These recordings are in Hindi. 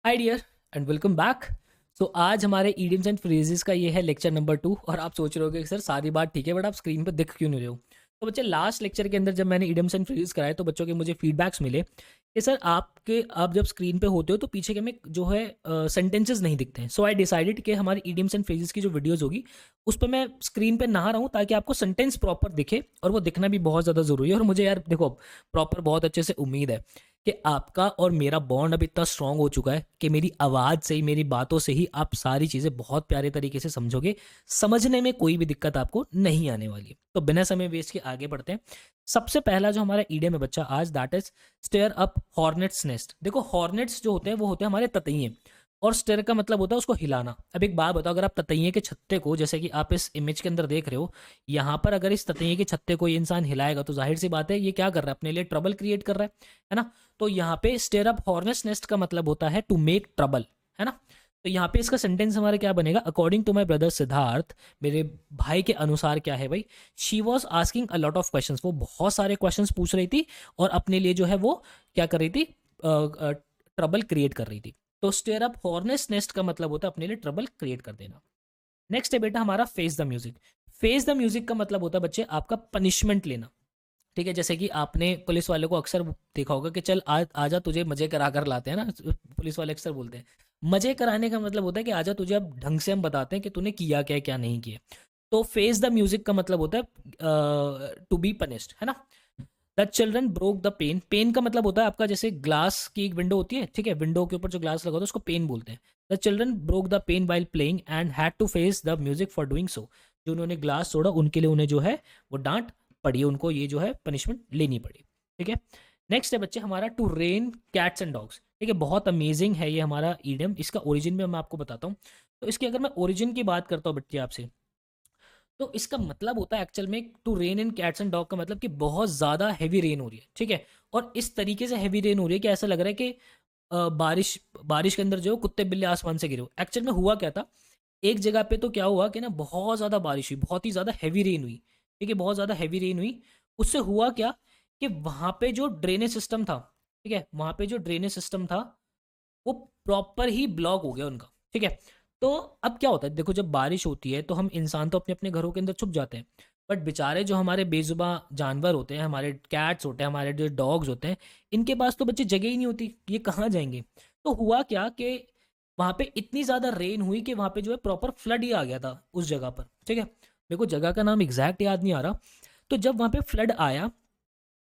Hi dear and welcome back. So आज हमारे ईडियम्स एंड फ्रेजेस का ये है लेक्चर नंबर 2। और आप सोच रहे हो कि सर सारी बात ठीक है बट आप स्क्रीन पर दिख क्यों नहीं रहे हो। तो बच्चे लास्ट लेक्चर के अंदर जब मैंने ईडियम्स एंड फ्रेजेस कराए तो बच्चों के मुझे फीडबैक्स मिले कि सर आप जब स्क्रीन पे होते हो तो पीछे के में जो है सेंटेंसेस नहीं दिखते हैं। सो आई डिसाइडेड कि हमारी ईडियम्स एंड फ्रेजेस की जो वीडियोस होगी उस पर मैं स्क्रीन पे नहा रहा हूँ ताकि आपको सेंटेंस प्रॉपर दिखे, और वो दिखना भी बहुत ज़्यादा ज़रूरी है। और मुझे यार देखो प्रॉपर बहुत अच्छे से उम्मीद है कि आपका और मेरा बॉन्ड अब इतना स्ट्रांग हो चुका है कि मेरी आवाज़ से ही, मेरी बातों से ही आप सारी चीज़ें बहुत प्यारे तरीके से समझोगे। समझने में कोई भी दिक्कत आपको नहीं आने वाली है। तो बिना समय वेस्ट के आगे बढ़ते हैं। सबसे पहला जो हमारा ईडियम है बच्चा आज, that is stir up hornet's nest. देखो हॉर्नेट्स जो होते हैं वो होते हैं हमारे ततैये, और स्टेयर का मतलब होता है उसको हिलाना। अब एक बात बताओ, अगर आप ततैये के छत्ते को, जैसे कि आप इस इमेज के अंदर देख रहे हो, यहाँ पर अगर इस ततैये के छत्ते को ये इंसान हिलाएगा तो जाहिर सी बात है ये क्या कर रहा है, अपने लिए ट्रबल क्रिएट कर रहा है ना। तो यहाँ पे स्टेयर अप हॉर्नेट्स नेस्ट का मतलब होता है टू मेक ट्रबल, है ना। तो यहाँ पे इसका सेंटेंस हमारा क्या बनेगा, according to my brother Siddharth, मेरे भाई के अनुसार क्या है भाई, she was asking a lot of questions, वो बहुत सारे क्वेश्चंस पूछ रही थी और अपने लिए जो है वो क्या कर रही थी, ट्रबल क्रिएट कर रही थी। तो स्टेयर अप हॉर्नेट्स नेस्ट का मतलब होता है अपने लिए ट्रबल क्रिएट कर देना। नेक्स्ट है बेटा हमारा face the music. Face the music का मतलब होता है बच्चे आपका पनिशमेंट लेना। ठीक है, जैसे कि आपने पुलिस वाले को अक्सर देखा होगा कि चल आज आजा तुझे मजे करा कर लाते हैं ना, पुलिस वाले अक्सर बोलते हैं। मजे कराने का मतलब होता है कि आजा तुझे अब ढंग से हम बताते हैं कि तूने किया क्या क्या नहीं किया। तो फेस द म्यूजिक का मतलब होता है टू बी पनिश्ड, है ना। The children broke the pen. Pen का मतलब होता है आपका, जैसे ग्लास की एक विंडो होती है, ठीक है, विंडो के ऊपर जो ग्लास लगा होता है उसको पेन बोलते हैं। The children broke the pen while playing and had to face the music for doing so. जो उन्होंने ग्लास तोड़ा उनके लिए उन्हें जो है वो डांट पड़ी, उनको ये जो है पनिशमेंट लेनी पड़ी। ठीक है, नेक्स्ट है बच्चे हमारा to rain cats and dogs. ठीक है, बहुत अमेजिंग है ये हमारा ईडियम। इसका ओरिजिन भी मैं आपको बताता हूँ। तो इसकी अगर मैं ओरिजिन की बात करता हूँ बच्चे आपसे, तो इसका मतलब होता है एक्चुअल में to rain in cats and dog का मतलब कि बहुत ज़्यादा हैवी रेन हो रही है। ठीक है, और इस तरीके से हैवी रेन हो रही है कि ऐसा लग रहा है कि बारिश बारिश के अंदर जो कुत्ते बिल्ले आसमान से गिरे हो। एक्चुअल में हुआ क्या था, एक जगह पे तो क्या हुआ कि ना बहुत ज़्यादा बारिश हुई, बहुत ही ज़्यादा हैवी रेन हुई। ठीक है, बहुत ज़्यादा हैवी रेन हुई। उससे हुआ क्या कि वहाँ पे जो ड्रेनेज सिस्टम था, ठीक है, वहाँ पे जो ड्रेनेज सिस्टम था वो प्रॉपर ही ब्लॉक हो गया उनका। ठीक है, तो अब क्या होता है, देखो जब बारिश होती है तो हम इंसान तो अपने अपने घरों के अंदर छुप जाते हैं, बट बेचारे जो हमारे बेजुबा जानवर होते हैं, हमारे कैट्स होते हैं, हमारे जो डॉग्स होते हैं, इनके पास तो बच्चे जगह ही नहीं होती, ये कहाँ जाएंगे। तो हुआ क्या कि वहाँ पे इतनी ज़्यादा रेन हुई कि वहाँ पे जो है प्रॉपर फ्लड ही आ गया था उस जगह पर। ठीक है, मेरे को जगह का नाम एग्जैक्ट याद नहीं आ रहा। तो जब वहाँ पे फ्लड आया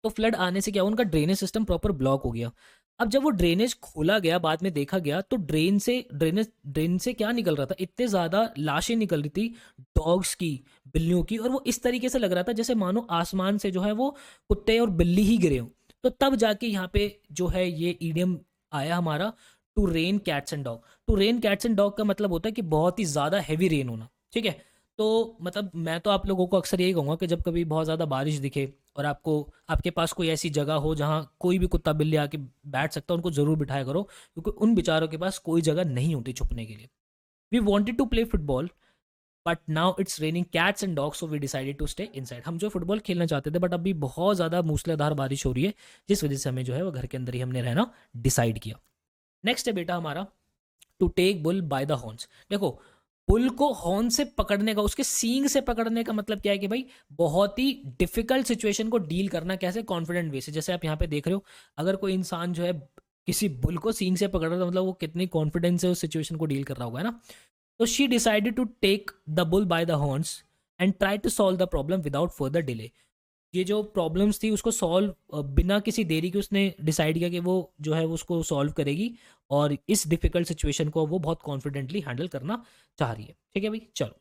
तो फ्लड आने से क्या हुआ, उनका ड्रेनेज सिस्टम प्रॉपर ब्लॉक हो गया। अब जब वो ड्रेनेज खोला गया, बाद में देखा गया तो ड्रेन से क्या निकल रहा था, इतने ज़्यादा लाशें निकल रही थी डॉग्स की, बिल्लियों की, और वो इस तरीके से लग रहा था जैसे मानो आसमान से जो है वो कुत्ते और बिल्ली ही गिरे हों। तो तब जाके यहाँ पे जो है ये ईडियम आया हमारा, to rain cats and dog. To rain cats and dog का मतलब होता है कि बहुत ही ज़्यादा हैवी रेन होना। ठीक है, तो मतलब मैं तो आप लोगों को अक्सर यही कहूँगा कि जब कभी बहुत ज़्यादा बारिश दिखे और आपको आपके पास कोई ऐसी जगह हो जहाँ कोई भी कुत्ता बिल्ली आके बैठ सकता है, उनको ज़रूर बिठाया करो, क्योंकि उन बेचारों के पास कोई जगह नहीं होती छुपने के लिए। We wanted to play football but now it's raining cats and dogs, so we decided to stay inside. हम जो फुटबॉल खेलना चाहते थे बट अभी बहुत ज़्यादा मूसलाधार बारिश हो रही है, जिस वजह से हमें जो है वो घर के अंदर ही हमने रहना डिसाइड किया। नेक्स्ट है बेटा हमारा to take bull by the horns. देखो बुल को हॉर्न से पकड़ने का, उसके सींग से पकड़ने का मतलब क्या है कि भाई बहुत ही डिफिकल्ट सिचुएशन को डील करना कैसे, कॉन्फिडेंट वे से। जैसे आप यहाँ पे देख रहे हो, अगर कोई इंसान जो है किसी बुल को सींग से पकड़ रहा है तो मतलब वो कितनी कॉन्फिडेंस से उस सिचुएशन को डील कर रहा होगा, है ना। तो she decided to take the bull by the horns and try to solve the problem without further delay. ये जो प्रॉब्लम्स थी उसको सॉल्व बिना किसी देरी के उसने डिसाइड किया कि वो जो है वो उसको सॉल्व करेगी, और इस डिफिकल्ट सिचुएशन को वो बहुत कॉन्फिडेंटली हैंडल करना चाह रही है। ठीक है भाई, चलो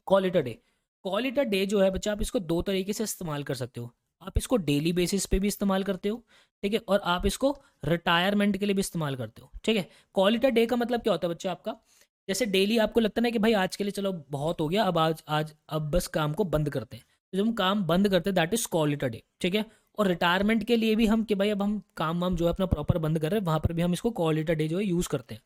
call it a day. Call it a day जो है बच्चा, आप इसको दो तरीके से इस्तेमाल कर सकते हो। आप इसको डेली बेसिस पे भी इस्तेमाल करते हो, ठीक है, और आप इसको रिटायरमेंट के लिए भी इस्तेमाल करते हो। ठीक है, कॉल इट अ डे का मतलब क्या होता है बच्चा आपका, जैसे डेली आपको लगता है ना कि भाई आज के लिए चलो बहुत हो गया, अब आज आज अब बस काम को बंद करते हैं, तो जब हम काम बंद करते हैं that is call it a day. ठीक है, और रिटायरमेंट के लिए भी हम कि भाई अब हम काम वाम जो है अपना प्रॉपर बंद कर रहे हैं, वहाँ पर भी हम इसको कॉल इट अ डे जो है यूज़ करते हैं।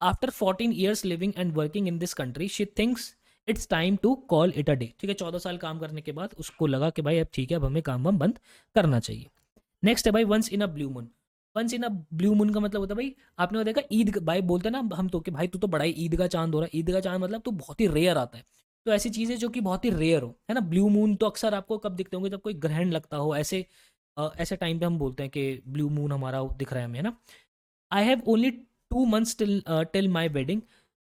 After 14 years living and working in this country she thinks it's time to call it a day. ठीक है, 14 साल काम करने के बाद उसको लगा कि भाई अब ठीक है, अब हमें काम वाम बंद करना चाहिए। नेक्स्ट है भाई once in a blue moon. Once in a blue moon का मतलब होता है भाई, आपने वो देखा ईद भाई बोलते हैं ना हम तो, कि भाई तू तो बड़ा ही ईद का चांद हो रहा है, ईद का चांद मतलब तो बहुत ही रेयर आता है। तो ऐसी चीज़ें जो कि बहुत ही रेयर हो, है ना। ब्लू मून तो अक्सर आपको कब दिखते होंगे, जब कोई ग्रहण लगता हो, ऐसे ऐसे टाइम पे हम बोलते हैं कि ब्लू मून हमारा दिख रहा है हमें, है ना। I have only 2 months till my wedding,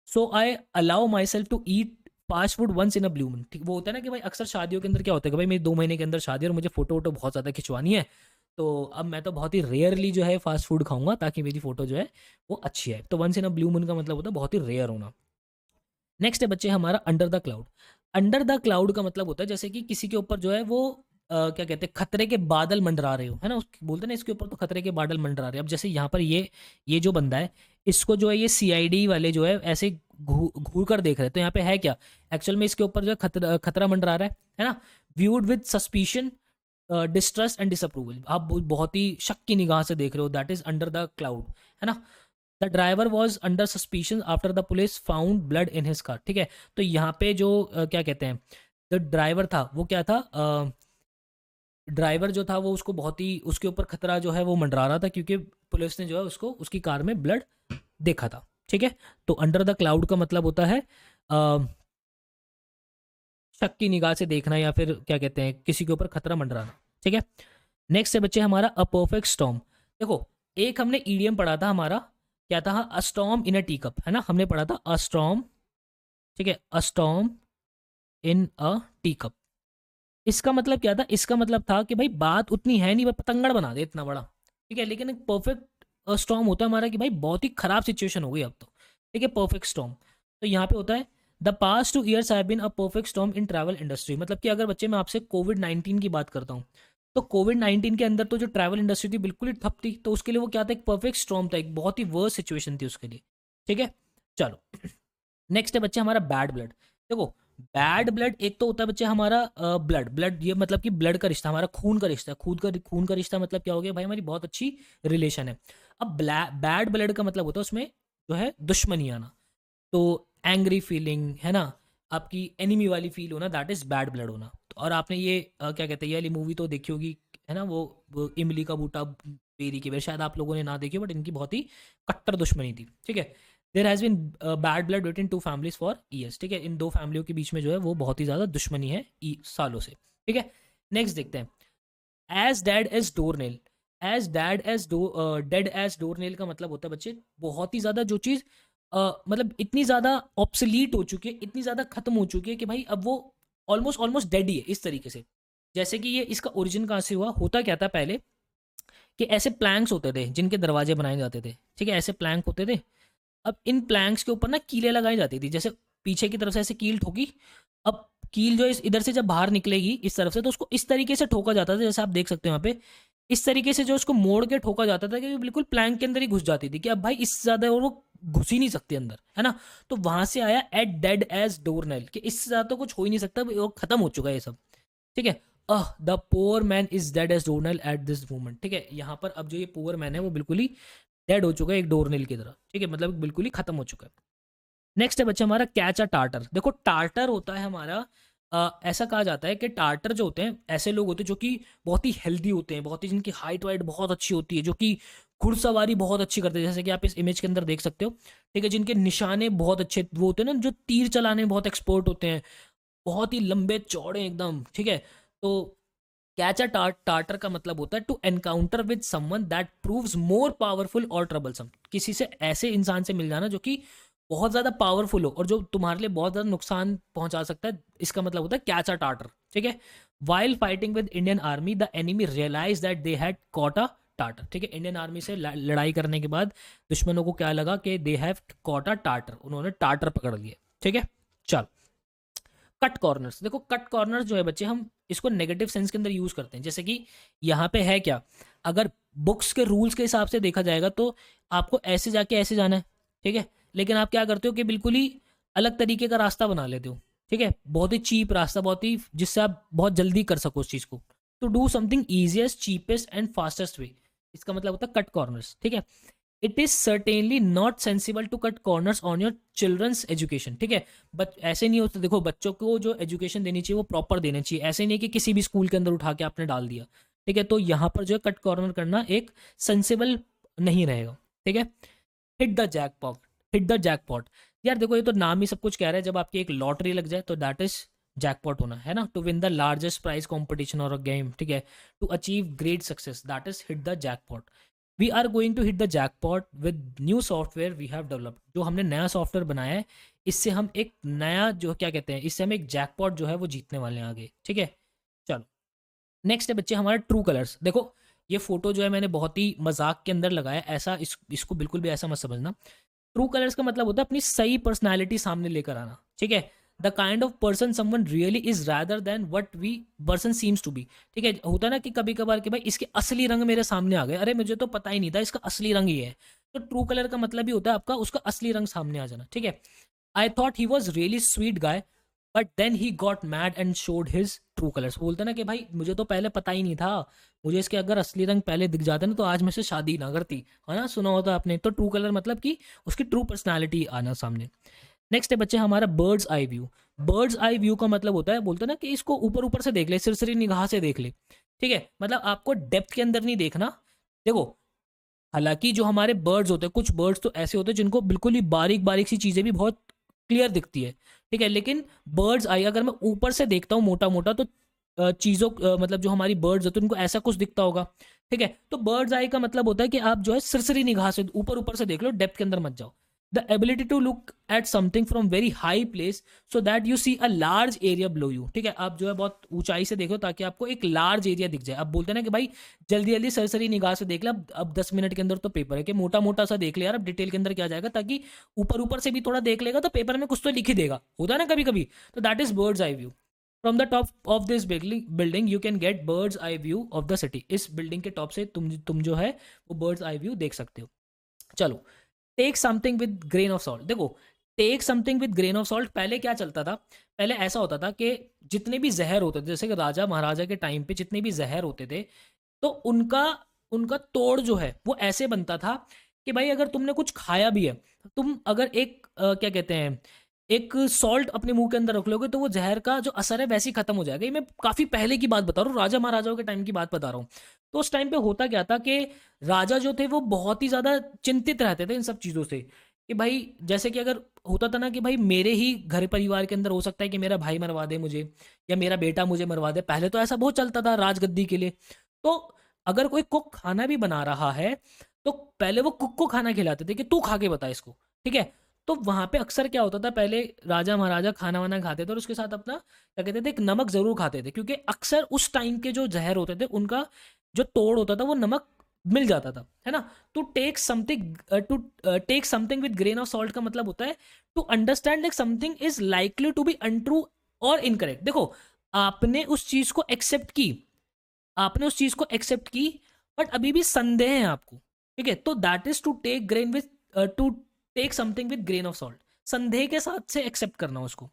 so I allow myself to eat fast food once in a blue moon. ठीक, वो होता है ना कि भाई अक्सर शादियों के अंदर क्या होता है कि भाई मेरी 2 महीने के अंदर शादी है और मुझे फोटो वोटो बहुत ज़्यादा खिंचवानी है, तो अब मैं तो बहुत ही रेयरली जो है फास्ट फूड खाऊंगा ताकि मेरी फोटो जो है वो अच्छी है। तो once in a blue moon का मतलब होता है बहुत ही रेयर होना। नेक्स्ट है बच्चे हमारा under the cloud. Under the cloud का मतलब होता है जैसे कि किसी के ऊपर जो है वो क्या कहते हैं, खतरे के बादल मंडरा रहे हो, है ना। बोलते हैं ना इसके ऊपर तो खतरे के बादल मंडरा रहे हैं। अब जैसे यहाँ पर ये जो बंदा है, इसको जो है ये सीआईडी वाले जो है ऐसे घूर कर देख रहे हैं। तो यहाँ पे है क्या, एक्चुअल में इसके ऊपर जो है खतरा खतरा मंडरा रहा है ना। Viewed with suspicion, distrust and disapproval, आप बहुत ही शक की निगाह से देख रहे हो, that is under the cloud, है ना। The driver was under suspicion after the police found blood in his car. ठीक है, तो यहाँ पे जो क्या कहते हैं, द ड्राइवर था वो क्या था, ड्राइवर जो था वो उसको बहुत ही उसके ऊपर खतरा जो है वो मंडरा रहा था, क्योंकि पुलिस ने जो है उसको उसकी कार में ब्लड देखा था। ठीक है, तो अंडर द क्लाउड का मतलब होता है शक की निगाह से देखना, या फिर क्या कहते हैं किसी के ऊपर खतरा मंडराना। ठीक है, नेक्स्ट है बच्चे हमारा अ परफेक्ट स्टॉर्म। देखो, एक हमने ईडियम पढ़ा था हमारा, क्या था, अ स्टॉर्म इन अ टी कप, है ना, हमने पढ़ा था अ स्टॉर्म। ठीक है, अ स्टॉर्म इन अ टी कप। इसका मतलब क्या था, इसका मतलब था कि भाई बात उतनी है नहीं, पतंगड़ बना दे इतना बड़ा। ठीक है, लेकिन एक परफेक्ट स्टॉर्म होता है हमारा कि भाई बहुत ही खराब सिचुएशन हो गई अब तो। ठीक है, परफेक्ट स्टॉर्म। तो यहाँ पे होता है the past 2 years have been a perfect storm in travel industry. मतलब कि अगर बच्चे मैं आपसे कोविड-19 की बात करता हूँ, तो कोविड-19 के अंदर तो जो ट्रैवल इंडस्ट्री थी बिल्कुल ही ठप थी, तो उसके लिए वो क्या था, एक परफेक्ट स्टॉर्म था, एक बहुत ही वर्स्ट सिचुएशन थी उसके लिए। ठीक है, चलो नेक्स्ट है बच्चे हमारा बैड ब्लड। देखो, बैड ब्लड एक तो होता है बच्चे हमारा ब्लड, ब्लड ये मतलब कि ब्लड का रिश्ता, हमारा खून का रिश्ता, खून का रिश्ता मतलब क्या हो गया भाई, हमारी बहुत अच्छी रिलेशन है। अब बैड ब्लड का मतलब होता है उसमें जो है दुश्मनी आना, तो एंग्री फीलिंग, है ना, आपकी एनिमी वाली फील होना, दैट इज बैड ब्लड होना। तो और आपने ये क्या कहते हैं ये वाली मूवी तो देखी होगी, है ना, वो इमली का बूटा बेरी के बेर, शायद आप लोगों ने ना देखी, बट इनकी बहुत ही कट्टर दुश्मनी थी। ठीक है, there has been bad blood between 2 families for years. ठीक है, इन 2 फैमिलियों के बीच में जो है वो बहुत ही ज़्यादा दुश्मनी है सालों से। ठीक है, नेक्स्ट देखते हैं as dead as doornail. As dead as dead as doornail का मतलब होता है बच्चे बहुत ही ज़्यादा जो चीज़ मतलब इतनी ज़्यादा ऑब्सलीट हो चुकी है, इतनी ज़्यादा खत्म हो चुकी है कि भाई अब वो ऑलमोस्ट ऑलमोस्ट डेड ही है इस तरीके से। जैसे कि ये इसका ओरिजिन कहाँ से हुआ, होता क्या था पहले कि ऐसे प्लैंक्स होते थे जिनके दरवाजे बनाए जाते थे। ठीक है, ऐसे प्लैंक होते थे। अब इन प्लैंक्स के ऊपर ना कीलें लगाई जाती थी, जैसे पीछे की तरफ से ऐसे कील ठोकी। अब कील जो इस इधर से जब बाहर निकलेगी इस तरफ से, तो उसको इस तरीके से ठोका जाता था, जैसे आप देख सकते हो यहाँ पे, इस तरीके से जो उसको मोड़ के ठोका जाता था कि वो बिल्कुल प्लैंक के अंदर ही घुस जाती थी, कि अब भाई इससे ज्यादा और वो घुस ही नहीं सकती अंदर, है ना। तो वहां से आया at dead as doornail, कि इससे ज्यादा तो कुछ हो ही नहीं सकता, वो खत्म हो चुका है ये सब। ठीक है, the poor man is dead as doornail at this moment. ठीक है, यहाँ पर अब जो ये पोअर मैन है वो बिल्कुल ही डेड हो चुका है एक डोरनेल की तरह। ठीक है, मतलब बिल्कुल ही खत्म हो चुका है। नेक्स्ट है बच्चा हमारा कैच अ टार्टर। देखो, टार्टर होता है हमारा ऐसा कहा जाता है कि टार्टर जो होते हैं ऐसे लोग होते हैं जो कि बहुत ही हेल्दी होते हैं, बहुत ही जिनकी हाइट वाइट बहुत अच्छी होती है, जो कि घुड़सवारी बहुत अच्छी करते हैं, जैसे कि आप इस इमेज के अंदर देख सकते हो। ठीक है, जिनके निशाने बहुत अच्छे वो होते हैं ना, जो तीर चलाने में बहुत एक्सपर्ट होते हैं, बहुत ही लंबे चौड़े एकदम। ठीक है, तो कैच अ टार्टर का मतलब होता है to encounter with someone that proves more powerful और ट्रबलसम। किसी से ऐसे इंसान से मिल जाना जो कि बहुत ज्यादा पावरफुल हो और जो तुम्हारे लिए बहुत ज्यादा नुकसान पहुंचा सकता है, इसका मतलब होता है कैच अ टार्टर। ठीक है, while fighting with Indian army the enemy realize that they had caught a tartar. ठीक है, इंडियन आर्मी से लड़ाई करने के बाद दुश्मनों को क्या लगा कि they have caught a tartar, उन्होंने टार्टर पकड़ लिए। ठीक है, चल कट कॉर्नर्स। देखो, कट कॉर्नर्स जो है बच्चे हम इसको नेगेटिव सेंस के अंदर यूज करते हैं, जैसे कि यहाँ पे है क्या, अगर बुक्स के रूल्स के हिसाब से देखा जाएगा तो आपको ऐसे जाके ऐसे जाना है। ठीक है, लेकिन आप क्या करते हो कि बिल्कुल ही अलग तरीके का रास्ता बना लेते हो। ठीक है, बहुत ही चीप रास्ता, बहुत ही जिससे आप बहुत जल्दी कर सको उस चीज को, तो do something easiest cheapest and fastest way, इसका मतलब होता है कट कॉर्नर्स। ठीक है, it is certainly not sensible to cut corners on your children's education. ठीक है, बट ऐसे नहीं होता, देखो बच्चों को जो एजुकेशन देनी चाहिए वो प्रॉपर देनी चाहिए, ऐसे नहीं कि किसी भी स्कूल के अंदर उठा के आपने डाल दिया। ठीक है, तो यहाँ पर जो है कट कॉर्नर करना एक सेंसिबल नहीं रहेगा, ठीक है। Hit the jackpot, hit the jackpot. यार देखो ये तो नाम ही सब कुछ कह रहा है, जब आपकी एक लॉटरी लग जाए तो दैट इज जैकपॉट होना है ना, to win the largest prize competition और अ गेम, ठीक है, to achieve great success, that is hit the jackpot. We are going to hit the jackpot with new software we have developed. जो हमने नया सॉफ्टवेयर बनाया है, इससे हम एक नया जो क्या कहते हैं, इससे हम एक जैकपॉट जो है वो जीतने वाले हैं आगे, ठीक है। चलो नेक्स्ट है बच्चे हमारा ट्रू कलर्स। देखो ये फोटो जो है मैंने बहुत ही मजाक के अंदर लगाया, ऐसा इसको बिल्कुल भी ऐसा मत समझना। ट्रू कलर्स का मतलब होता है अपनी सही पर्सनैलिटी सामने लेकर आना, ठीक है। The kind of person someone really is rather than what we person seems to be, ठीक है। होता है ना कि कभी कभार कि भाई इसके असली रंग मेरे सामने आ गए, अरे मुझे तो पता ही नहीं था इसका असली रंग ये है। तो ट्रू कलर का मतलब ही होता है आपका उसका असली रंग सामने आ जाना, ठीक है। I thought he was really sweet guy but then he got mad and showed his true colours. बोलते ना कि भाई मुझे तो पहले पता ही नहीं था, मुझे इसके अगर असली रंग पहले दिख जाते ना तो आज मैं से शादी ना करती, है ना, सुना होता आपने। तो ट्रू कलर मतलब कि उसकी ट्रू पर्सनालिटी आना सामने। नेक्स्ट है बच्चे हमारा birds eye view. Birds eye view का मतलब होता है, बोलते ना कि इसको ऊपर ऊपर से देख ले, सिरसिरी निगाह से देख ले, ठीक है। मतलब आपको डेप्थ के अंदर नहीं देखना। देखो हालांकि जो हमारे बर्ड्स होते हैं, कुछ बर्ड्स तो ऐसे होते हैं जिनको बिल्कुल ही बारीक बारीक सी चीज़ें भी बहुत क्लियर दिखती है, ठीक है। लेकिन बर्ड्स आई अगर मैं ऊपर से देखता हूँ मोटा मोटा तो चीज़ों मतलब जो हमारी बर्ड्स होते हैं उनको ऐसा कुछ दिखता होगा, ठीक है। तो बर्ड्स आई का मतलब होता है कि आप जो है सिरसिरी निगाह से ऊपर ऊपर से देख लो, डेप्थ के अंदर मत जाओ। The ability to look at something from very high place so that you see a large area below you, ठीक है। आप जो है बहुत ऊंचाई से देखो ताकि आपको एक लार्ज एरिया दिख जाए। अब बोलते हैं ना कि भाई जल्दी जल्दी सरसरी निगाह से देख ले, अब 10 मिनट के अंदर तो पेपर है कि मोटा मोटा सा देख ले यार, अब डिटेल के अंदर क्या जाएगा, ताकि ऊपर ऊपर से भी थोड़ा देख लेगा तो पेपर में कुछ तो लिख ही देगा, होता है ना कभी कभी। तो that is birds eye view. From the top of this building you can get birds eye view of the city. इस बिल्डिंग के टॉप से तुम जो है वो बर्ड्स आई व्यू देख सकते हो। चलो take something with grain of salt. देखो take something with grain of salt, पहले क्या चलता था, पहले ऐसा होता था कि जितने भी जहर होते थे, जैसे कि राजा महाराजा के टाइम पे जितने भी जहर होते थे, तो उनका उनका तोड़ जो है वो ऐसे बनता था कि भाई अगर तुमने कुछ खाया भी है, तुम अगर एक क्या कहते हैं एक सॉल्ट अपने मुंह के अंदर रख लोगे तो वो जहर का जो असर है वैसे ही खत्म हो जाएगा। ये मैं काफी पहले की बात बता रहा हूँ, राजा महाराजाओं के टाइम की बात बता रहा हूँ। तो उस टाइम पे होता क्या था कि राजा जो थे वो बहुत ही ज्यादा चिंतित रहते थे इन सब चीजों से, कि भाई जैसे कि अगर होता था ना कि भाई मेरे ही घर परिवार के अंदर हो सकता है कि मेरा भाई मरवा दे मुझे, या मेरा बेटा मुझे मरवा दे। पहले तो ऐसा बहुत चलता था राजगद्दी के लिए। तो अगर कोई कुक खाना भी बना रहा है तो पहले वो कुक को खाना खिलाते थे कि तू खा के बता इसको, ठीक है। तो वहां पे अक्सर क्या होता था, पहले राजा महाराजा खाना वाना खाते थे और उसके साथ अपना क्या कहते थे एक नमक जरूर खाते थे, क्योंकि अक्सर उस टाइम के जो जहर होते थे उनका जो तोड़ होता था वो नमक मिल जाता था, है ना। To take something with grain of salt का मतलब होता है to understand like something is likely to be untrue और इनकरेक्ट। देखो आपने उस चीज को एक्सेप्ट की, आपने उस चीज को एक्सेप्ट की, बट अभी भी संदेह है आपको, ठीक है। तो that is to take something with grain of salt, संदेह के साथ से एक्सेप्ट करना उसको।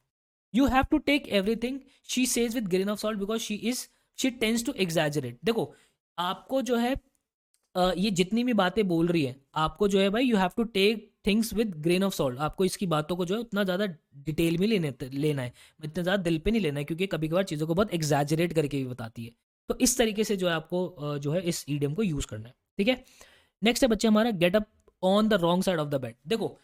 You have to take everything she says with grain of salt because she tends to exaggerate. देखो आपको जो है ये जितनी भी बातें बोल रही है आपको जो है भाई, you have to take things with grain of salt. आपको इसकी बातों को जो है उतना ज़्यादा डिटेल में लेना है, इतना ज़्यादा दिल पे नहीं लेना है, क्योंकि कभी कभार चीज़ों को बहुत एग्जैजरेट करके भी बताती है। तो इस तरीके से जो है आपको जो है इस ईडियम को यूज़ करना है, ठीक है। नेक्स्ट है बच्चे हमारा get up on the wrong side of the bed. देखो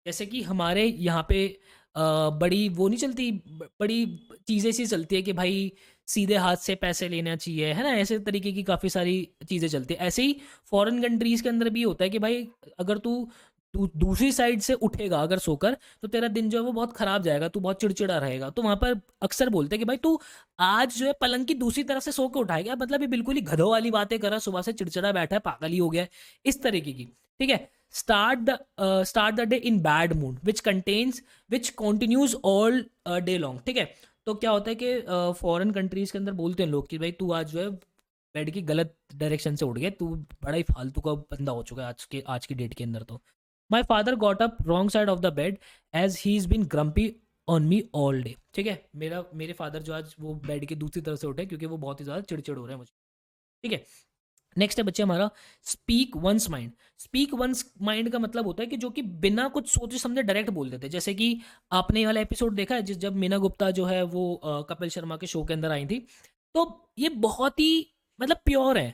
जैसे कि हमारे यहाँ पे बड़ी वो नहीं चलती, बड़ी चीज़ें सी चलती है कि भाई सीधे हाथ से पैसे लेना चाहिए, है ना, ऐसे तरीके की काफ़ी सारी चीज़ें चलती है। ऐसे ही फॉरेन कंट्रीज़ के अंदर भी होता है कि भाई अगर तू दूसरी साइड से उठेगा अगर सोकर तो तेरा दिन जो है वो बहुत खराब जाएगा, तू बहुत चिड़चिड़ा रहेगा। तो वहाँ पर अक्सर बोलते हैं कि भाई तू आज जो है पलंग की दूसरी तरफ से सो के उठाएगा, मतलब ये बिल्कुल ही गधों वाली बातें कर रहा, सुबह से चिड़चिड़ा बैठा है, पागल ही हो गया है, इस तरीके की, ठीक है। Start the day in bad mood which continues all day long, ठीक है। तो क्या होता है कि फॉरेन कंट्रीज के अंदर बोलते हैं लोग कि भाई तू आज जो है बेड की गलत डायरेक्शन से उठ गया, तू बड़ा ही फालतू का बंदा हो चुका है आज की डेट के अंदर। तो my father got up wrong side of the bed as he is been grumpy on me all day, ठीक है। मेरे फादर जो आज वो बेड की दूसरी तरफ से उठे क्योंकि वो बहुत ही ज़्यादा चिड़चिड़ हो रहे हैं मुझे, ठीक है। नेक्स्ट है बच्चे हमारा speak once mind. Speak once mind का मतलब होता है कि जो कि बिना कुछ सोचे समझे डायरेक्ट बोल देते हैं। जैसे कि आपने ये वाला एपिसोड देखा है जब मीना गुप्ता जो है वो कपिल शर्मा के शो के अंदर आई थी, तो ये बहुत ही मतलब प्योर है,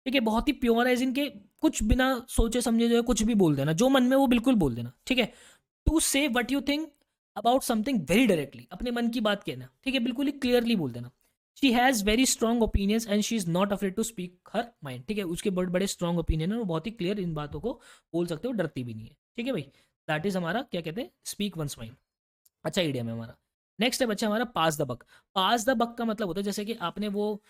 ठीक है, बहुत ही प्योर है जिनके कुछ बिना सोचे समझे जो है कुछ भी बोल देना, जो मन में वो बिल्कुल बोल देना, ठीक है। टू से what you think about something very directly, अपने मन की बात कहना, ठीक है, बिल्कुल ही क्लियरली बोल देना। She has very strong opinions and she is not afraid to speak her mind, ठीक है, उसके बड़े बड़े स्ट्रॉन्ग ओपिनियन है, वो बहुत ही क्लियर इन बातों को बोल सकते हो, डरती भी नहीं है, ठीक है भाई। दैट इज हमारा क्या कहते हैं, स्पीक वंस माइंड। अच्छा इडियम है हमारा। नेक्स्ट है बच्चा हमारा पास द बक। पास द बक का मतलब होता है जैसे कि आपने वो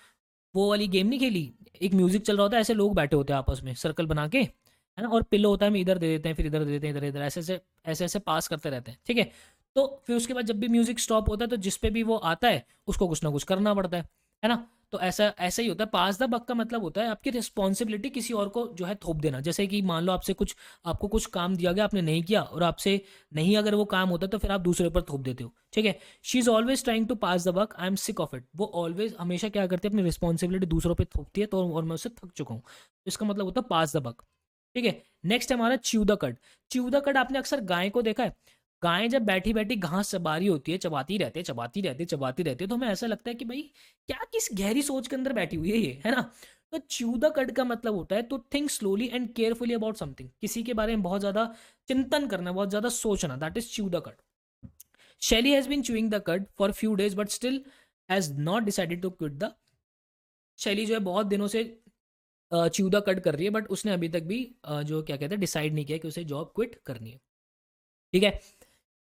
वाली गेम नहीं खेली, एक म्यूजिक चल रहा होता है, ऐसे लोग बैठे होते हैं आपस में सर्कल बना के, है ना, और पिल्लो होता है, हम इधर दे देते हैं, फिर इधर दे देते हैं, इधर इधर ऐसे ऐसे पास करते रहते हैं, ठीक है। तो फिर उसके बाद जब भी म्यूजिक स्टॉप होता है तो जिस पे भी वो आता है उसको कुछ ना कुछ करना पड़ता है ना। तो ऐसा ऐसा ही होता है। पास द बक का मतलब होता है आपकी रिस्पॉन्सिबिलिटी किसी और को जो है थोप देना। जैसे कि मान लो आपको कुछ काम दिया गया, आपने नहीं किया, और आपसे नहीं अगर वो काम होता तो फिर आप दूसरे पर थोप देते हो, ठीक है। She is always trying to pass the buck, I am sick of it. वो ऑलवेज हमेशा क्या करती है, अपनी रिस्पॉन्सिबिलिटी दूसरों पर थोपती है, तो और मैं उससे थक चुका हूँ, तो इसका मतलब होता है पास द बक, ठीक है। नेक्स्ट है हमारा च्यू द कड। च्यू द कड आपने अक्सर गाय को देखा है, गाय जब बैठी बैठी घास चबा रही होती है, चबाती रहती है, चबाती रहती है, चबाती रहती है, तो हमें ऐसा लगता है कि भाई क्या किस गहरी सोच के अंदर बैठी हुई है ये, है ना। तो च्यू द कड का मतलब होता है to think slowly and carefully about something, किसी के बारे में बहुत ज्यादा चिंतन करना, बहुत ज्यादा सोचना, that is chew the cud. Shelly has been chewing the cud for few days but still has not decided to quit the. Shelly जो है बहुत दिनों से च्यू द कड कर रही है, बट उसने अभी तक भी जो क्या कहते हैं डिसाइड नहीं किया कि उसे जॉब क्विट करनी है, ठीक है।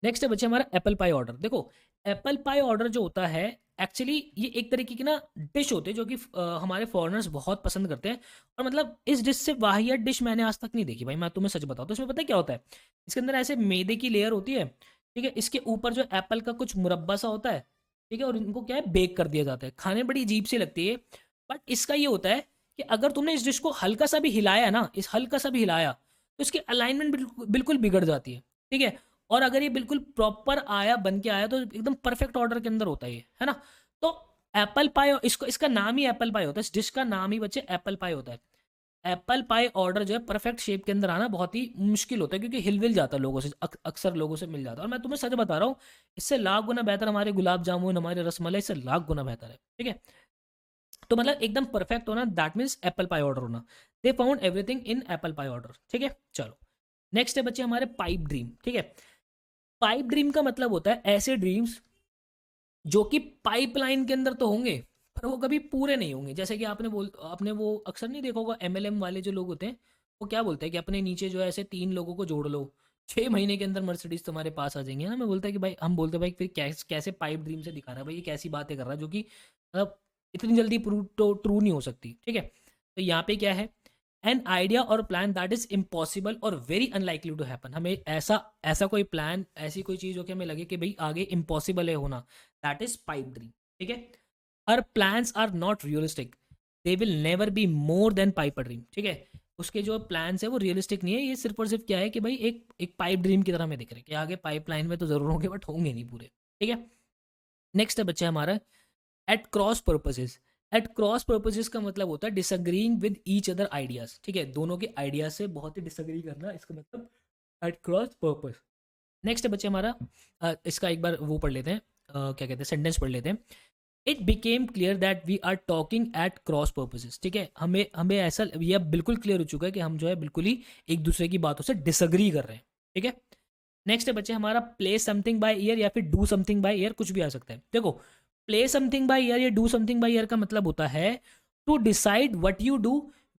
नेक्स्ट है बच्चे हमारा एप्पल पाई ऑर्डर। देखो एप्पल पाई ऑर्डर जो होता है, एक्चुअली ये एक तरीके की ना डिश होती है जो कि हमारे फॉरेनर्स बहुत पसंद करते हैं। और मतलब इस डिश से वाहियात डिश मैंने आज तक नहीं देखी भाई, मैं तुम्हें सच बताऊँ तो। इसमें पता है क्या होता है, इसके अंदर ऐसे मैदे की लेयर होती है, ठीक है, इसके ऊपर जो एप्पल का कुछ मुरब्बा सा होता है, ठीक है, और इनको क्या है बेक कर दिया जाता है। खाने बड़ी अजीब सी लगती है, बट इसका ये होता है कि अगर तुमने इस डिश को हल्का सा भी हिलाया ना, इस हल्का सा भी हिलाया, तो इसकी अलाइनमेंट बिल्कुल बिल्कुल बिगड़ जाती है, ठीक है। और अगर ये बिल्कुल प्रॉपर आया, बन के आया, तो एकदम परफेक्ट ऑर्डर के अंदर होता है ये, है ना। तो एप्पल पाई, इसको इसका नाम ही एप्पल पाई होता है, इस डिश का नाम ही बच्चे एप्पल पाई होता है। एप्पल पाई ऑर्डर जो है परफेक्ट शेप के अंदर आना बहुत ही मुश्किल होता है, क्योंकि हिल विल जाता है लोगों से, अक्सर लोगों से मिल जाता है। और मैं तुम्हें सच बता रहा हूँ, इससे लाख गुना बेहतर हमारे गुलाब जामुन, हमारे रसमलाई, इससे लाख गुना बेहतर है, ठीक है। तो मतलब एकदम परफेक्ट होना, that means apple pie order होना। They found everything in apple pie order, ठीक है। चलो नेक्स्ट है बच्चे हमारे पाइप ड्रीम, ठीक है। पाइप ड्रीम का मतलब होता है ऐसे ड्रीम्स जो कि पाइपलाइन के अंदर तो होंगे, पर वो कभी पूरे नहीं होंगे। जैसे कि आपने वो अक्सर नहीं देखा होगा, एमएलएम वाले जो लोग होते हैं, वो क्या बोलते हैं कि अपने नीचे जो है ऐसे 3 लोगों को जोड़ लो, 6 महीने के अंदर मर्सिडीज तुम्हारे पास आ जाएंगे, है ना। मैं बोलता है कि भाई, हम बोलते हैं भाई फिर कैसे पाइप ड्रीम से दिखा रहा है भाई, ये कैसी बातें कर रहा है जो कि मतलब इतनी जल्दी प्रूव तो ट्रू नहीं हो सकती, ठीक है। तो यहाँ पे क्या है, एन आइडिया और प्लान दैट इज इम्पॉसिबल और वेरी अनलाइकली टू हैपन। हमें ऐसा ऐसा कोई प्लान, ऐसी कोई चीज़ हो कि हमें लगे कि भाई आगे इम्पॉसिबल है होना, दैट इज पाइप ड्रीम, ठीक है। Her plans are not realistic, they will never be more than pipe dream, ठीक है। उसके जो प्लान्स है वो रियलिस्टिक नहीं है, ये सिर्फ और सिर्फ क्या है कि भाई एक एक पाइप ड्रीम की तरह हमें दिख रहे हैं कि आगे पाइपलाइन में तो जरूर होंगे, बट होंगे नहीं पूरे, ठीक है। नेक्स्ट है बच्चे हमारा at cross purposes. At cross purposes का मतलब होता है disagreeing with each other ideas, ठीक है, दोनों के आइडियाज से बहुत ही डिसअग्री करना, इसका मतलब एट क्रॉस पर्पस। नेक्स्ट है बच्चे हमारा इसका एक बार वो पढ़ लेते हैं, क्या कहते हैं, सेंटेंस पढ़ लेते हैं। It became clear that we are talking at cross purposes, ठीक है। हमें हमें ऐसा यह बिल्कुल क्लियर हो चुका है कि हम जो है बिल्कुल ही एक दूसरे की बातों से डिसअग्री कर रहे हैं, ठीक है। नेक्स्ट है बच्चे हमारा प्ले समथिंग बाय ईयर या फिर डू समथिंग बाय ईयर, कुछ भी आ सकता है। देखो प्ले समथिंग बाय ईयर या डू समथिंग बाय ईयर का मतलब होता है to decide what you do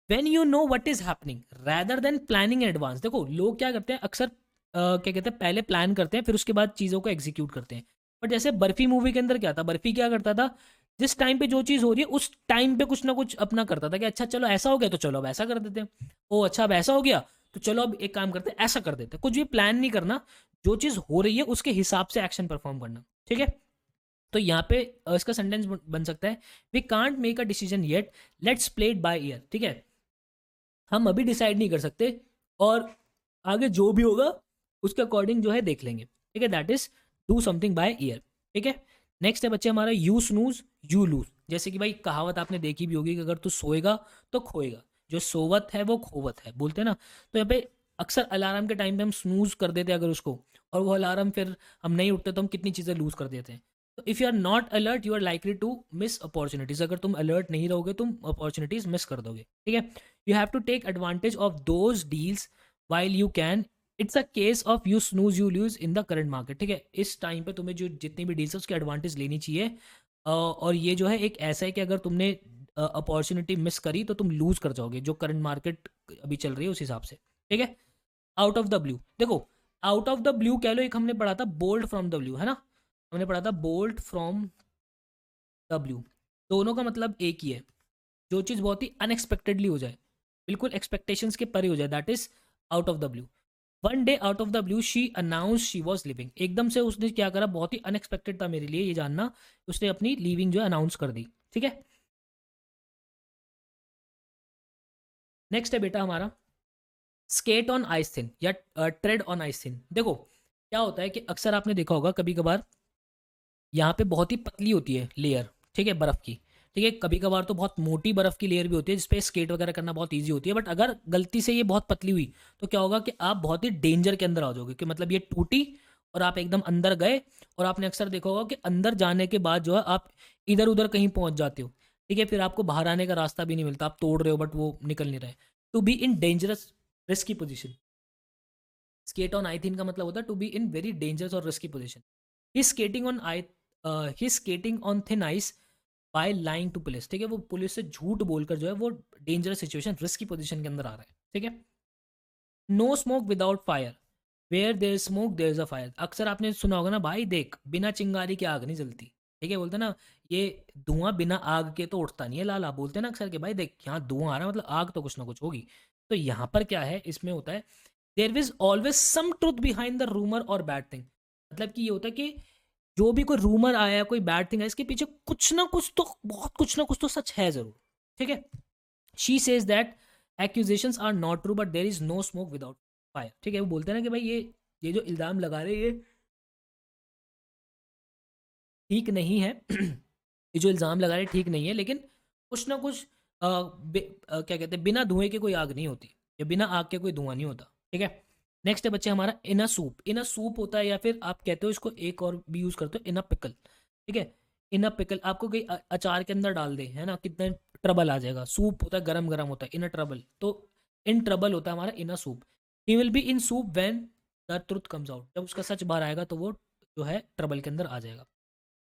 when you know what is happening rather than planning in advance. देखो लोग क्या करते हैं अक्सर, क्या कहते हैं, पहले प्लान करते हैं, फिर उसके बाद चीज़ों को एग्जीक्यूट करते हैं। बट जैसे बर्फी मूवी के अंदर क्या था, बर्फी क्या करता था, जिस टाइम पे जो चीज़ हो रही है उस टाइम पे कुछ ना कुछ अपना करता था कि अच्छा चलो ऐसा हो गया तो चलो अब ऐसा कर देते हैं, ओ अच्छा अब ऐसा हो गया तो चलो अब एक काम करते हैं ऐसा कर देते हैं। कुछ भी प्लान नहीं करना, जो चीज़ हो रही है उसके हिसाब से एक्शन परफॉर्म करना, ठीक है। तो यहाँ पे इसका सेंटेंस बन सकता है we can't make a decision yet, let's play it by ear, ठीक है। हम अभी डिसाइड नहीं कर सकते और आगे जो भी होगा उसके अकॉर्डिंग जो है देख लेंगे, ठीक है। That is do something by ear, ठीक है। नेक्स्ट है बच्चे हमारा यू स्नूज यू लूज। जैसे कि भाई कहावत आपने देखी भी होगी कि अगर तू सोएगा तो खोएगा, जो सोवत है वो खोवत है, बोलते हैं ना। तो यहाँ पे अक्सर अलार्म के टाइम पे हम स्नूज कर देते हैं अगर उसको, और वो अलार्म फिर हम नहीं उठते तो हम कितनी चीज़ें लूज कर देते हैं। If you are not alert you are likely to miss opportunities. अगर तुम अलर्ट नहीं रहोगे तुम अपॉर्चुनिटीज़ मिस कर दोगे, ठीक है। You have to take advantage of those deals while you can. It's a case of you snooze you lose in the current market, ठीक है। इस टाइम पे तुम्हें जो जितनी भी डील्स है उसकी एडवांटेज लेनी चाहिए। और ये जो है एक ऐसा है कि अगर तुमने अपॉर्चुनिटी मिस करी तो तुम लूज कर जाओगे, जो करंट मार्केट अभी चल रही है उस हिसाब से, ठीक है। आउट ऑफ द ब्लू, देखो आउट ऑफ द ब्लू कह लो, एक हमने पढ़ा था बोल्ड फ्रॉम द ब्लू, है ना। हमने पढ़ा था बोल्ड फ्रॉम द ब्लू। दोनों का मतलब एक ही है, जो चीज़ बहुत ही अनएक्सपेक्टेडली हो जाए, बिल्कुल एक्सपेक्टेशंस के परे हो जाए, that is out of the blue. One day out of the blue she announce she was living. एकदम से उसने क्या करा, बहुत ही अनएक्सपेक्टेड था मेरे लिए ये जानना, उसने अपनी लिविंग जो है अनाउंस कर दी, ठीक है। नेक्स्ट है बेटा हमारा स्केट ऑन आइस थिन या ट्रेड ऑन आइस थिन। देखो क्या होता है कि अक्सर आपने देखा होगा कभी कभार यहाँ पे बहुत ही पतली होती है लेयर, ठीक है, बर्फ़ की, ठीक है। कभी कभार तो बहुत मोटी बर्फ़ की लेयर भी होती है जिसपे स्केट वगैरह करना बहुत ईजी होती है, बट अगर गलती से ये बहुत पतली हुई तो क्या होगा कि आप बहुत ही डेंजर के अंदर आ जाओगे, कि मतलब ये टूटी और आप एकदम अंदर गए, और आपने अक्सर देखा होगा कि अंदर जाने के बाद जो है आप इधर उधर कहीं पहुंच जाते हो, ठीक है। फिर आपको बाहर आने का रास्ता भी नहीं मिलता, आप तोड़ रहे हो बट वो निकल नहीं रहे। To be in dangerous risky position, skate on ice thin का मतलब होता है to be in very dangerous और risky position. He skating on ice he skating on thin ice by lying to police, ठीक है। वो पुलिस से झूठ बोलकर जो है वो डेंजरस सिचुएशन रिस्की पोजीशन के अंदर आ रहा है, ठीक है। No smoke without fire, where there is smoke there is a fire. अक्सर आपने सुना होगा ना, भाई देख बिना चिंगारी के आग नहीं जलती, ठीक है। बोलते ना ये धुआं बिना आग के तो उठता नहीं है लाला, बोलते ना अक्सर कि भाई देख यहाँ धुआं आ रहा है मतलब आग तो कुछ ना कुछ होगी। तो यहाँ पर क्या है, इसमें होता है there is always some truth behind the rumour और बैड थिंग। मतलब कि ये होता है कि जो भी कोई रूमर आया, कोई बैड थिंग है, इसके पीछे कुछ ना कुछ तो, बहुत कुछ ना कुछ तो सच है जरूर, ठीक है। She says that accusations are not true but there is no smoke without fire, ठीक है। वो बोलते हैं ना कि भाई ये जो इल्ज़ाम लगा रहे हैं ये ठीक नहीं है ये जो इल्ज़ाम लगा रहे हैं ठीक नहीं है, लेकिन कुछ ना कुछ क्या कहते हैं, बिना धुएं के कोई आग नहीं होती, या बिना आग के कोई धुआं नहीं होता, ठीक है। नेक्स्ट है बच्चे हमारा in a soup. In a soup होता है, या फिर आप कहते हो इसको एक और भी यूज़ करते हो, इन अ पिकल, ठीक है। इन अ पिकल आपको कोई अचार के अंदर डाल दे, है ना, कितना ट्रबल आ जाएगा। सूप होता है गरम गरम होता है, इन अ ट्रबल, तो इन ट्रबल होता है हमारा in a soup. He will be in soup when the truth comes out, जब उसका सच बाहर आएगा तो वो जो है ट्रबल के अंदर आ जाएगा,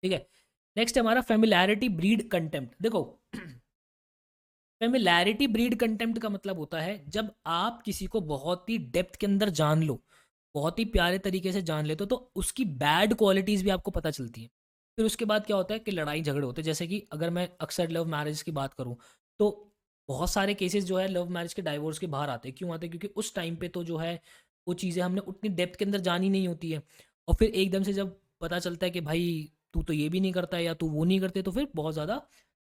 ठीक है। नेक्स्ट है हमारा फेमिलैरिटी ब्रीड कंटेम्प्ट। देखो फेमिलैरिटी ब्रीड कंटेम्प्ट का मतलब होता है जब आप किसी को बहुत ही डेप्थ के अंदर जान लो, बहुत ही प्यारे तरीके से जान लेते हो, तो उसकी बैड क्वालिटीज़ भी आपको पता चलती हैं। फिर उसके बाद क्या होता है कि लड़ाई झगड़े होते हैं। जैसे कि अगर मैं अक्सर लव मैरिज की बात करूँ तो बहुत सारे केसेस जो है लव मैरिज के डाइवोर्स के बाहर आते हैं। क्यों आते हैं? क्योंकि उस टाइम पे तो जो है वो चीज़ें हमने उतनी डेप्थ के अंदर जानी नहीं होती है, और फिर एकदम से जब पता चलता है कि भाई तू तो ये भी नहीं करता है या तू वो नहीं करते, तो फिर बहुत ज़्यादा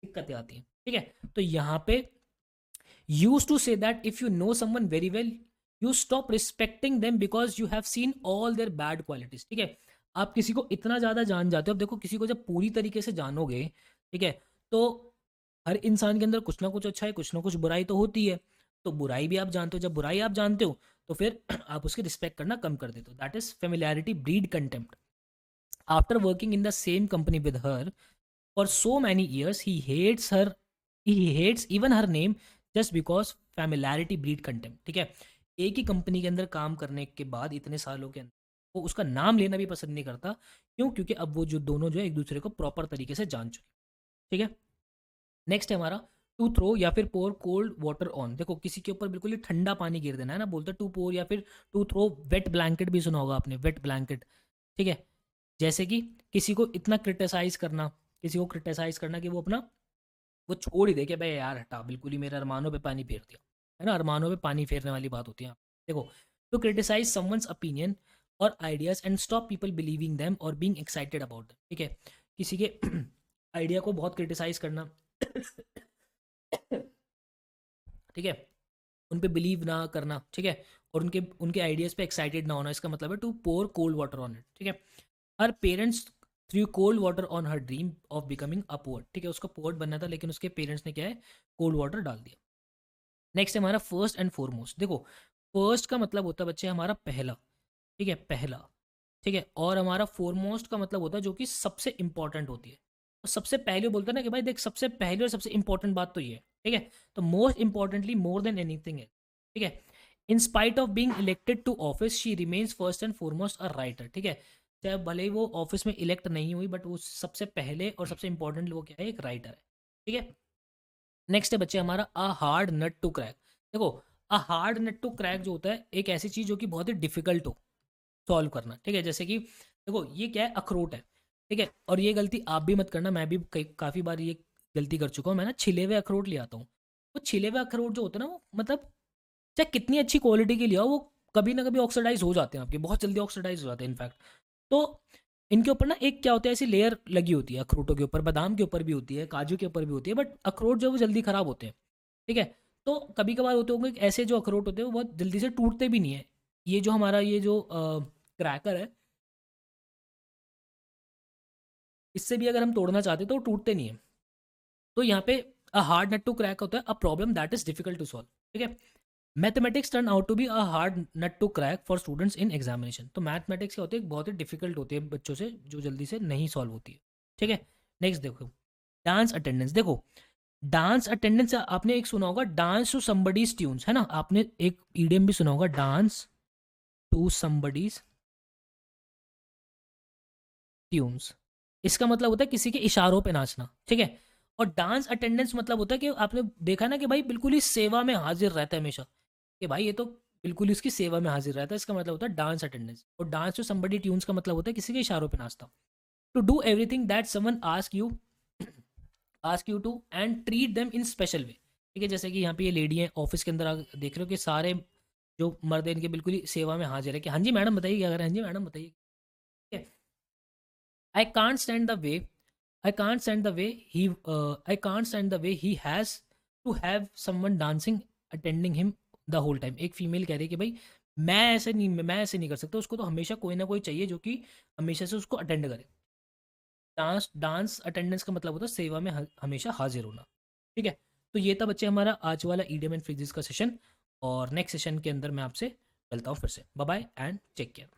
दिक्कतें आती हैं, ठीक है। तो यहाँ पे used to say that if you know someone very well you stop respecting them because you have seen all their bad qualities, ठीक है। आप किसी को इतना ज़्यादा जान जाते हो। अब देखो किसी को जब पूरी तरीके से जानोगे, ठीक है, तो हर इंसान के अंदर कुछ ना कुछ अच्छा है, कुछ ना कुछ बुराई तो होती है। तो बुराई भी आप जानते हो, जब बुराई आप जानते हो तो फिर आप उसकी रिस्पेक्ट करना कम कर देते हो। That is familiarity breed contempt. After working in the same company with her for so many years he hates even her name just because familiarity breed contempt, ठीक है। एक ही कंपनी के अंदर काम करने के बाद इतने सालों के अंदर वो उसका नाम लेना भी पसंद नहीं करता। क्यों? क्योंकि अब वो जो दोनों जो है एक दूसरे को प्रॉपर तरीके से जान चुके, ठीक है। नेक्स्ट है हमारा टू थ्रो या फिर पोर कोल्ड वाटर ऑन। देखो किसी के ऊपर बिल्कुल ही ठंडा पानी गिर देना है ना, बोलते टू पोर या फिर टू थ्रो वेट ब्लैंकेट, भी सुना होगा आपने, वेट ब्लैंकेट, ठीक है। जैसे कि किसी को इतना क्रिटिसाइज करना, किसी को क्रिटिसाइज करना कि वो अपना वो छोड़ ही दे कि भाई यार हटा, बिल्कुल ही मेरे अरमानों पे पानी फेर दिया, है ना। अरमानों पे पानी फेरने वाली बात होती है। देखो टू क्रिटिसाइज समवंस ओपिनियन और ideas and stop people believing them और बीइंग एक्साइटेड अबाउट देम, ठीक है। किसी के आइडिया को बहुत क्रिटिसाइज करना ठीक है, उन पे बिलीव ना करना, ठीक है, और उनके उनके आइडियाज़ पे एक्साइटेड ना होना, इसका मतलब है to pour cold water on it, ठीक है। Her parents threw cold water on her dream of becoming a poet, ठीक है। उसको पोएट बनना था लेकिन उसके पेरेंट्स ने क्या है, कोल्ड वाटर डाल दिया। नेक्स्ट है हमारा फर्स्ट एंड फॉरमोस्ट। देखो फर्स्ट का मतलब होता है बच्चे हमारा पहला, ठीक है, पहला। ठीक है, और हमारा फोरमोस्ट का मतलब होता है जो कि सबसे इंपॉर्टेंट होती है। तो सबसे पहले बोलते हैं ना कि भाई देख, सबसे पहले और सबसे इंपॉर्टेंट बात तो ये है, ठीक है। तो most importantly more than anything है, ठीक है। In spite of being elected to office she remains first and foremost a writer, ठीक है। चाहे भले ही वो ऑफिस में इलेक्ट नहीं हुई, बट वो सबसे पहले और सबसे इंपॉर्टेंट वो क्या है, एक राइटर है, ठीक है। नेक्स्ट है बच्चे हमारा a hard nut to crack. देखो, a hard nut to crack जो होता है एक ऐसी चीज़ जो कि बहुत ही डिफिकल्ट हो सॉल्व करना, ठीक है। जैसे कि देखो ये क्या है, अखरोट है, ठीक है। और ये गलती आप भी मत करना, मैं भी काफ़ी बार ये गलती कर चुका हूँ। मैं ना छिले हुए अखरोट ले आता हूँ। वो छिले हुए अखरोट जो होते हैं ना, वो मतलब चाहे कितनी अच्छी क्वालिटी के लिए हो, वो कभी ना कभी ऑक्सीडाइज हो जाते हैं आपके, बहुत जल्दी ऑक्सीडाइज हो जाते हैं इनफैक्ट। तो इनके ऊपर ना एक क्या होता है, ऐसी लेयर लगी होती है अखरोटों के ऊपर, बादाम के ऊपर भी होती है, काजू के ऊपर भी होती है, बट अखरोट जो है वो जल्दी ख़राब होते हैं, ठीक है। तो कभी कभार होते होंगे कि ऐसे जो अखरोट होते हैं वो बहुत जल्दी से टूटते भी नहीं है। ये जो हमारा ये जो क्रैकर है, इससे भी अगर हम तोड़ना चाहते हैं तो वो टूटते नहीं है। तो यहाँ पे a hard nut to crack होता है a problem that is difficult to solve, ठीक है। Mathematics turn out to be a hard nut to crack for students in examination. तो मैथमेटिक्स क्या होती है, बहुत ही डिफिकल्ट होती है बच्चों से, जो जल्दी से नहीं सॉल्व होती है, ठीक है। नेक्स्ट देखो, डांस अटेंडेंस। देखो, डांस अटेंडेंस आपने एक सुना होगा, डांस टू समबडीज ट्यून्स, है ना। आपने एक ईडियम भी सुना होगा, डांस टू समबडीज ट्यून्स। इसका मतलब होता है किसी के इशारों पे नाचना, ठीक है। और डांस अटेंडेंस मतलब होता है कि आपने देखा ना कि भाई बिल्कुल ही सेवा में हाजिर रहता है हमेशा, कि भाई ये तो बिल्कुल ही उसकी सेवा में हाजिर रहता है, इसका मतलब होता है डांस अटेंडेंस। और डांस टू समबडी ट्यून्स का मतलब होता है किसी के इशारों पे नाचता। To do everything that someone ask you to and treat them in special way, ठीक है। जैसे कि यहाँ पे ये लेडी है ऑफिस के अंदर, आप देख रहे हो कि सारे जो मर्द हैं इनके बिल्कुल ही सेवा में हाजिर है, कि हाँ जी मैडम बताइए क्या करें, हाँ जी मैडम बताइए, ठीक है। I can't stand the way I can't stand the way I can't stand the way he has to have someone dancing attending him the whole time। एक फीमेल कह रही है कि भाई मैं ऐसे नहीं कर सकता, उसको तो हमेशा कोई ना कोई चाहिए जो कि हमेशा से उसको अटेंड करे। डांस डांस अटेंडेंस का मतलब होता है सेवा में हमेशा हाजिर होना, ठीक है। तो ये था बच्चे हमारा आज वाला ईडियम एंड फ्रेजेस का सेशन, और नेक्स्ट सेशन के अंदर मैं आपसे मिलता हूँ फिर से। Bye bye and take care.